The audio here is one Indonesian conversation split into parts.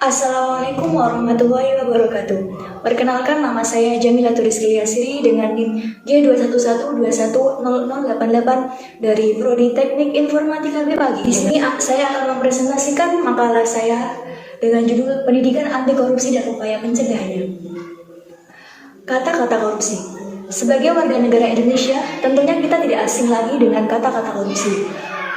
Assalamualaikum warahmatullahi wabarakatuh. Perkenalkan, nama saya Jamila Rizky Yasiri dengan NIM J2121210088 dari Prodi Teknik Informatika BPAGI. Di sini saya akan mempresentasikan makalah saya dengan judul Pendidikan Anti Korupsi dan Upaya Pencegahannya. Kata-kata korupsi. Sebagai warga negara Indonesia, tentunya kita tidak asing lagi dengan kata-kata korupsi.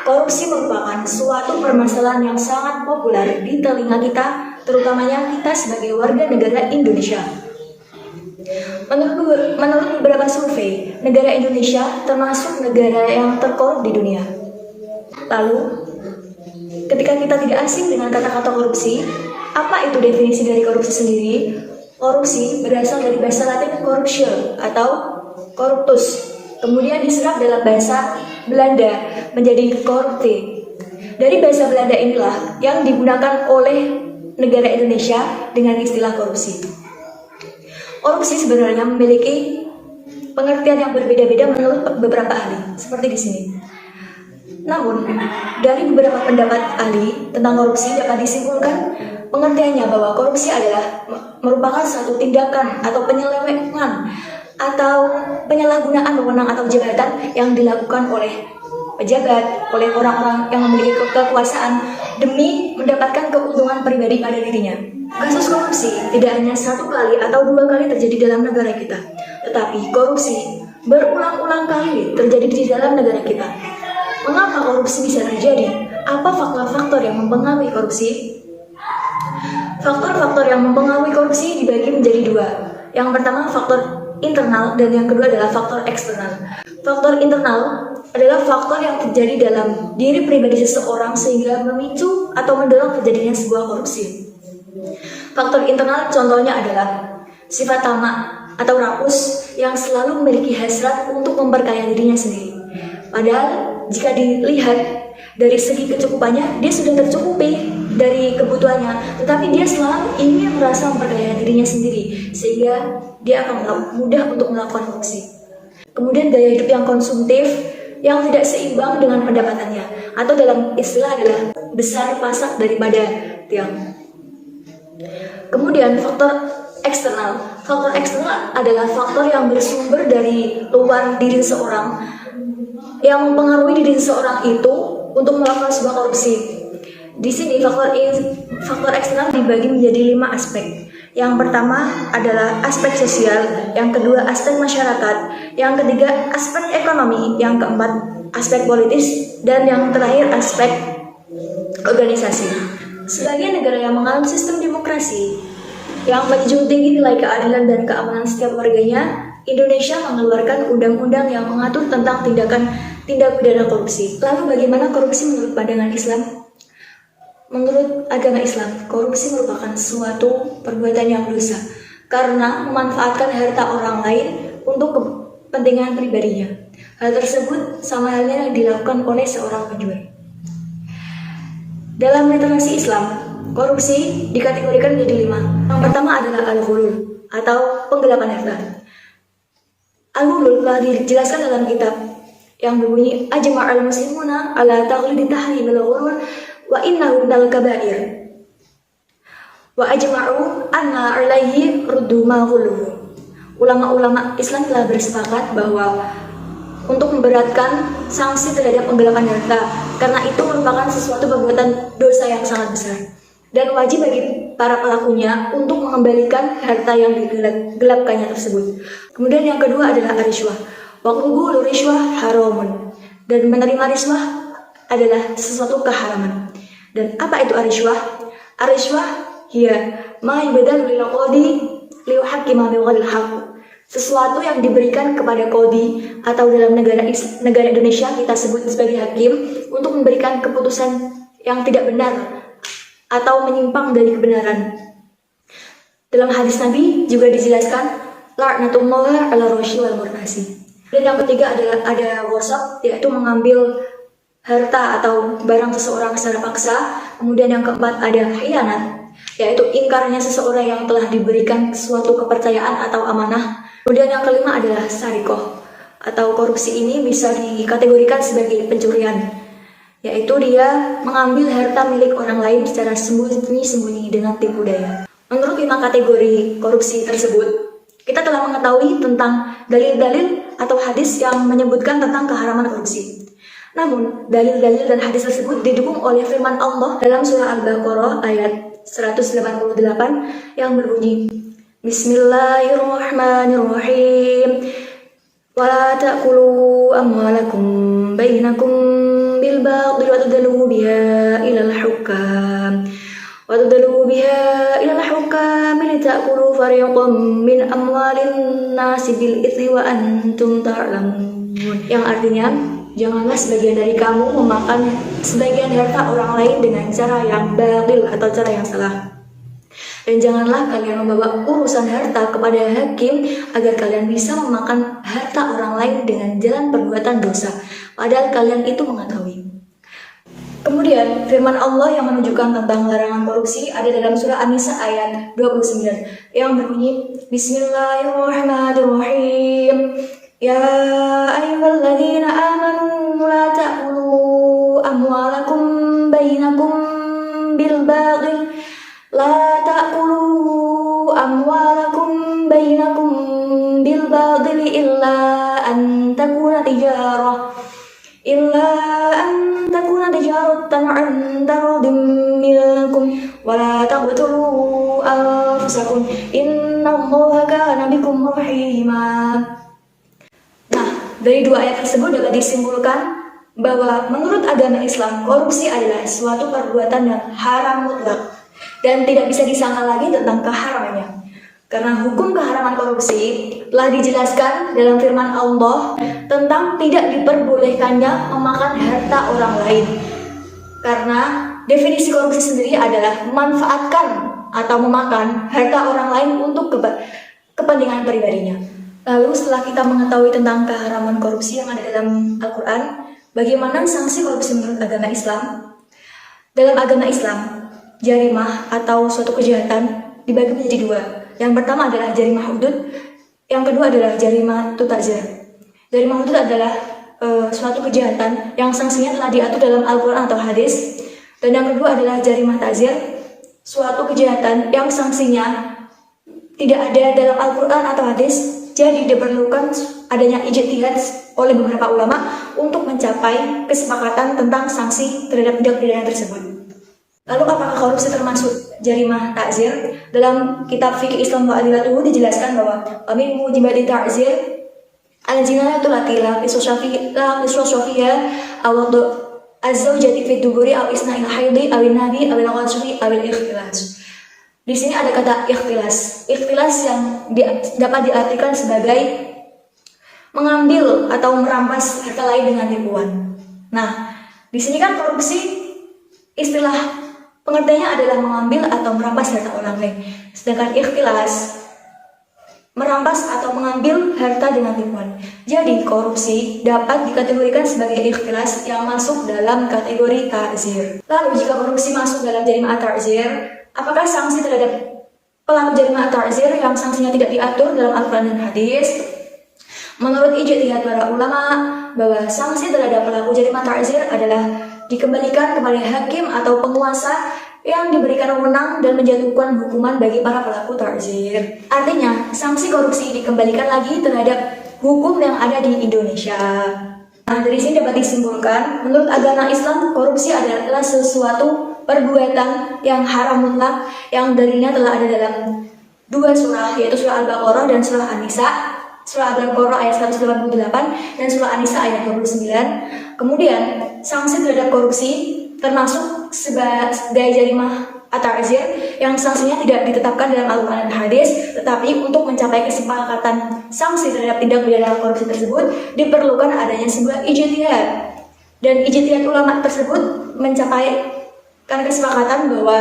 Korupsi merupakan suatu permasalahan yang sangat populer di telinga kita, terutamanya kita sebagai warga negara Indonesia. Menurut beberapa survei, negara Indonesia termasuk negara yang terkorup di dunia. Lalu, ketika kita tidak asing dengan kata-kata korupsi, apa itu definisi dari korupsi sendiri? Korupsi berasal dari bahasa Latin corruptio atau corruptus, kemudian diserap dalam bahasa Belanda menjadi corrupte. Dari bahasa Belanda inilah yang digunakan oleh negara Indonesia dengan istilah korupsi. Korupsi sebenarnya memiliki pengertian yang berbeda-beda menurut beberapa ahli, seperti di sini. Namun, dari beberapa pendapat ahli tentang korupsi dapat disimpulkan pengertiannya bahwa korupsi adalah merupakan suatu tindakan atau penyelewengan atau penyalahgunaan wewenang atau jabatan yang dilakukan oleh pejabat, oleh orang-orang yang memiliki kekuasaan demi mendapatkan keuntungan pribadi pada dirinya. Kasus korupsi tidak hanya satu kali atau dua kali terjadi dalam negara kita, tetapi korupsi berulang-ulang kali terjadi di dalam negara kita. Mengapa korupsi bisa terjadi? Apa faktor-faktor yang mempengaruhi korupsi? Faktor-faktor yang mempengaruhi korupsi dibagi menjadi dua. Yang pertama, faktor internal, dan yang kedua adalah faktor eksternal. Faktor internal adalah faktor yang terjadi dalam diri pribadi seseorang sehingga memicu atau mendorong terjadinya sebuah korupsi. Faktor internal contohnya adalah sifat tamak atau rakus yang selalu memiliki hasrat untuk memperkaya dirinya sendiri. Padahal jika dilihat dari segi kecukupannya, dia sudah tercukupi dari kebutuhannya, tetapi dia selalu ingin merasa memperkaya dirinya sendiri, sehingga dia akan mudah untuk melakukan korupsi. Kemudian gaya hidup yang konsumtif, yang tidak seimbang dengan pendapatannya, atau dalam istilah adalah besar pasak daripada tiang. Kemudian faktor eksternal. Faktor eksternal adalah faktor yang bersumber dari luar diri seseorang, yang mempengaruhi diri seseorang itu untuk melakukan sebuah korupsi. Di sini faktor eksternal dibagi menjadi 5 aspek. Yang pertama adalah aspek sosial, yang kedua aspek masyarakat, yang ketiga aspek ekonomi, yang keempat aspek politis, dan yang terakhir aspek organisasi. Sebagai negara yang mengalami sistem demokrasi yang menjunjung tinggi nilai keadilan dan keamanan setiap warganya, Indonesia mengeluarkan undang-undang yang mengatur tentang tindak pidana korupsi. Lalu bagaimana korupsi menurut pandangan Islam? Menurut agama Islam, korupsi merupakan suatu perbuatan yang dosa karena memanfaatkan harta orang lain untuk kepentingan pribadinya. Hal tersebut sama halnya yang dilakukan oleh seorang penjual. Dalam literasi Islam, korupsi dikategorikan menjadi 5. Yang pertama adalah al-ghulul atau penggelapan harta. Al-ghulul telah dijelaskan dalam kitab yang berbunyi Ajma'al muslimuna ala taghlidi tahrimil ghulul wa innahu minal kabair wa ajma'u anna alaihi ruddu ma ghuluhu. Ulama-ulama Islam telah bersepakat bahwa untuk memberatkan sanksi terhadap penggelapan harta karena itu merupakan sesuatu perbuatan dosa yang sangat besar dan wajib bagi para pelakunya untuk mengembalikan harta yang digelapkannya tersebut. Kemudian yang kedua adalah ar-rishwah. Waqulu rishwah haramun, dan menerima riswah adalah sesuatu keharaman. Dan apa itu ar-rishwah? Ar-rishwah hiya ma yubadal lil qadi li yuhakkima bi ghairil haqq. Sesuatu yang diberikan kepada qadi atau dalam negara Indonesia kita sebut sebagai hakim untuk memberikan keputusan yang tidak benar atau menyimpang dari kebenaran. Dalam hadis Nabi juga dijelaskan la'natullah ala rashi wal murtasi. Dan yang ketiga adalah ada ghasab, yaitu mengambil harta atau barang seseorang secara paksa. Kemudian yang keempat ada khianat, yaitu ingkarnya seseorang yang telah diberikan suatu kepercayaan atau amanah. Kemudian yang kelima adalah sarikoh, atau korupsi ini bisa dikategorikan sebagai pencurian. yaitu dia mengambil harta milik orang lain secara sembunyi-sembunyi dengan tipu daya. Menurut 5 kategori korupsi tersebut, kita telah mengetahui tentang dalil-dalil atau hadis yang menyebutkan tentang keharaman korupsi. Namun, dalil-dalil dan hadis tersebut didukung oleh firman Allah dalam surah Al-Baqarah ayat 188 yang berbunyi, Bismillahirrahmanirrahim. Wa la ta'kulu amwalakum bainakum bil batil wa tudlu biha ilal hukam. Wa tudlu biha ilal hukam litakulu fariqam min amwalin nasi bil itsmi wa antum ta'lamun. Yang artinya, janganlah sebagian dari kamu memakan sebagian harta orang lain dengan cara yang batil atau cara yang salah. Dan janganlah kalian membawa urusan harta kepada hakim agar kalian bisa memakan harta orang lain dengan jalan perbuatan dosa, padahal kalian itu mengetahui. Kemudian firman Allah yang menunjukkan tentang larangan korupsi ada dalam surah An-Nisa ayat 29 yang berbunyi, Bismillahirrahmanirrahim. Ya ayyuhalladzina amanu la ta'kulu amwalakum bainakum bil batil. La ta'kulu amwalakum bainakum bil batil illa an takuna tijaratan an taradin minkum wa la taqtulu anfusakum innallaha kana bikum rahima. Nah, dari 2 ayat tersebut dapat disimpulkan bahwa menurut agama Islam, korupsi adalah suatu perbuatan yang haram mutlak dan tidak bisa disangkal lagi tentang keharamannya. Karena hukum keharaman korupsi telah dijelaskan dalam firman Allah tentang tidak diperbolehkannya memakan harta orang lain. Karena definisi korupsi sendiri adalah memanfaatkan atau memakan harta orang lain untuk kepentingan pribadinya. Lalu setelah kita mengetahui tentang keharaman korupsi yang ada dalam Al-Quran, bagaimana sanksi korupsi menurut agama Islam? Dalam agama Islam, jarimah atau suatu kejahatan dibagi menjadi 2. Yang pertama adalah jarimah hudud, yang kedua adalah jarimah ta'zir. Jarimah hudud adalah suatu kejahatan yang sanksinya telah diatur dalam Al-Quran atau hadis, dan yang kedua adalah jarimah ta'zir, suatu kejahatan yang sanksinya tidak ada dalam Al-Quran atau hadis, jadi diperlukan adanya ijtihad oleh beberapa ulama untuk mencapai kesepakatan tentang sanksi terhadap tindak pidana tersebut. Lalu apakah korupsi termasuk jarimah ta'zir? Dalam kitab Fiqh Islam wa Adilatuhu dijelaskan bahwa min mujibati ta'zir al-jinayatu lati la qisosofiyya aw az-zawjati fi duburi aw isna'il haidhi aw nabi aw al-ghasri aw al-ikhtilas. Di sini ada kata ikhtilas. Ikhtilas yang dapat diartikan sebagai mengambil atau merampas harta lain dengan tipuan. Nah, di sini kan korupsi istilah pengertiannya adalah mengambil atau merampas harta orang lain. Sedangkan ikhtilas merampas atau mengambil harta dengan tipuan. Jadi korupsi dapat dikategorikan sebagai ikhtilas yang masuk dalam kategori ta'zir. Lalu jika korupsi masuk dalam jarimah ta'zir, apakah sanksi terhadap pelaku jarimah ta'zir yang sanksinya tidak diatur dalam Al-Quran dan hadis? Menurut ijtihad para ulama, bahwa sanksi terhadap pelaku jarimah ta'zir adalah dikembalikan kepada hakim atau penguasa yang diberikan wewenang dan menjatuhkan hukuman bagi para pelaku ta'zir. Artinya, sanksi korupsi dikembalikan lagi terhadap hukum yang ada di Indonesia. Nah, dari sini dapat disimpulkan, menurut agama Islam, korupsi adalah sesuatu perbuatan yang haram mutlak yang dalilnya telah ada dalam 2 surah, yaitu surah Al-Baqarah dan surah An-Nisa. Surah Al-Baqarah ayat 188 dan surah An-Nisa ayat 29. Kemudian, sanksi terhadap korupsi termasuk sebagai jarimah ta'zir yang sanksinya tidak ditetapkan dalam Al-Quran dan hadis, tetapi untuk mencapai kesepakatan sanksi terhadap tindak pidana korupsi tersebut diperlukan adanya sebuah ijtihad, dan ijtihad ulama tersebut mencapai kesepakatan bahwa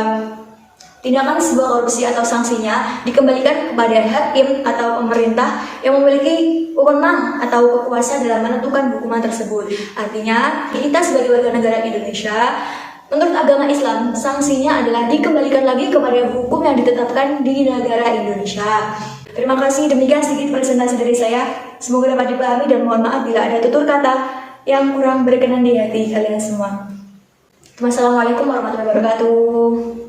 tindakan sebuah korupsi atau sanksinya dikembalikan kepada hakim atau pemerintah yang memiliki wewenang atau kekuasaan dalam menentukan hukuman tersebut. Artinya, kita sebagai warga negara Indonesia, menurut agama Islam, sanksinya adalah dikembalikan lagi kepada hukum yang ditetapkan di negara Indonesia. Terima kasih, demikian sedikit presentasi dari saya. Semoga dapat dipahami dan mohon maaf bila ada tutur kata yang kurang berkenan di hati kalian semua. Wassalamualaikum warahmatullahi wabarakatuh.